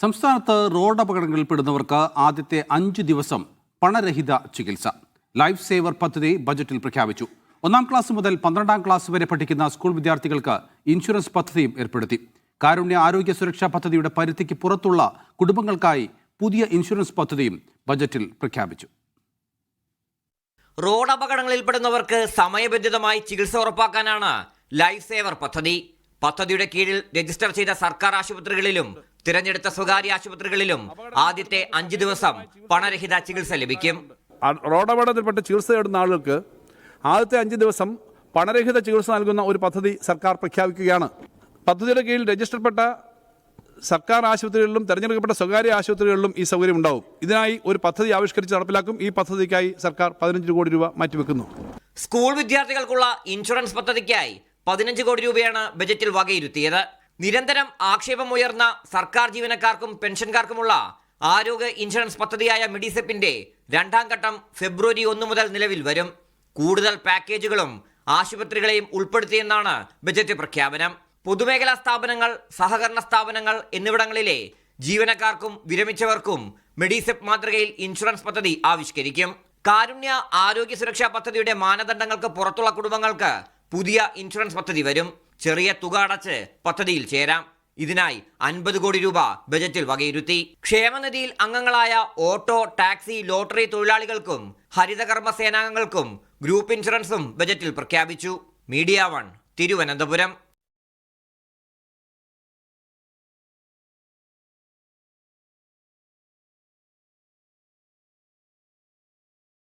സംസ്ഥാനത്ത് റോഡ് അപകടങ്ങളിൽപ്പെടുന്നവർക്ക് ആദ്യത്തെ 5 ദിവസം പണരഹിത ചികിത്സ. ലൈഫ് സേവർ പദ്ധതി ബജറ്റിൽ പ്രഖ്യാപിച്ചു. 1-ാം ക്ലാസ് മുതൽ 12-ാം ക്ലാസ് വരെ പഠിക്കുന്ന സ്കൂൾ വിദ്യാർത്ഥികൾക്ക് ഇൻഷുറൻസ് പദ്ധതിയും ഏർപ്പെടുത്തി. കാരുണ്യ ആരോഗ്യ സുരക്ഷാ പദ്ധതിയുടെ പരിധിക്ക് പുറത്തുള്ള കുടുംബങ്ങൾക്കായി പുതിയ ഇൻഷുറൻസ് പദ്ധതിയും ബജറ്റിൽ പ്രഖ്യാപിച്ചു. റോഡ് അപകടങ്ങളിൽപ്പെടുന്നവർക്ക് സമയബന്ധിതമായി ചികിത്സ ഉറപ്പാക്കാനാണ് ലൈഫ് സേവർ പദ്ധതി. പദ്ധതിയുടെ കീഴിൽ രജിസ്റ്റർ ചെയ്ത സർക്കാർ ആശുപത്രികളിലും തിരഞ്ഞെടുത്ത സ്വകാര്യ ആശുപത്രികളിലും ആദ്യത്തെ 5 ദിവസം പണരഹിത ചികിത്സ ലഭിക്കും. റോഡ് അപകടത്തിൽപ്പെട്ട് ചികിത്സ തേടുന്ന ആളുകൾക്ക് ആദ്യത്തെ 5 ദിവസം പണരഹിത ചികിത്സ നൽകുന്ന ഒരു പദ്ധതി സർക്കാർ പ്രഖ്യാപിക്കുകയാണ്. പദ്ധതിയുടെ കീഴിൽ രജിസ്റ്റർപ്പെട്ട സർക്കാർ ആശുപത്രികളിലും തിരഞ്ഞെടുക്കപ്പെട്ട സ്വകാര്യ ആശുപത്രികളിലും ഈ സൗകര്യം ഉണ്ടാവും. ഇതിനായി ഒരു പദ്ധതി ആവിഷ്കരിച്ച് നടപ്പിലാക്കും. ഈ പദ്ധതിക്കായി സർക്കാർ 15 കോടി രൂപ മാറ്റിവെക്കുന്നു. സ്കൂൾ വിദ്യാർത്ഥികൾക്കുള്ള ഇൻഷുറൻസ് പദ്ധതിക്കായി 15 കോടി രൂപയാണ് ബജറ്റിൽ വകയിരുത്തിയത്. നിരന്തരം ആക്ഷേപമുയർന്ന സർക്കാർ ജീവനക്കാർക്കും പെൻഷൻകാർക്കുമുള്ള ആരോഗ്യ ഇൻഷുറൻസ് പദ്ധതിയായ മെഡിസെപ്പിന്റെ 2-ാം ഘട്ടം ഫെബ്രുവരി 1 മുതൽ നിലവിൽ വരും. കൂടുതൽ പാക്കേജുകളും ആശുപത്രികളെയും ഉൾപ്പെടുത്തിയെന്നാണ് ബജറ്റ് പ്രഖ്യാപനം. പൊതുമേഖലാ സ്ഥാപനങ്ങൾ, സഹകരണ സ്ഥാപനങ്ങൾ എന്നിവിടങ്ങളിലെ ജീവനക്കാർക്കും വിരമിച്ചവർക്കും മെഡിസെപ്പ് മാതൃകയിൽ ഇൻഷുറൻസ് പദ്ധതി ആവിഷ്കരിക്കും. കാരുണ്യ ആരോഗ്യ സുരക്ഷാ പദ്ധതിയുടെ മാനദണ്ഡങ്ങൾക്ക് പുറത്തുള്ള കുടുംബങ്ങൾക്ക് പുതിയ ഇൻഷുറൻസ് പദ്ധതി വരും. ചെറിയ തുക അടച്ച് പദ്ധതിയിൽ ചേരാം. ഇതിനായി 50 കോടി രൂപ ബജറ്റിൽ വകയിരുത്തി. ക്ഷേമനിധിയിൽ അംഗങ്ങളായ ഓട്ടോ, ടാക്സി, ലോട്ടറി തൊഴിലാളികൾക്കും ഹരിതകർമ്മ സേനാംഗങ്ങൾക്കും ഗ്രൂപ്പ് ഇൻഷുറൻസും ബജറ്റിൽ പ്രഖ്യാപിച്ചു. മീഡിയ 1 തിരുവനന്തപുരം.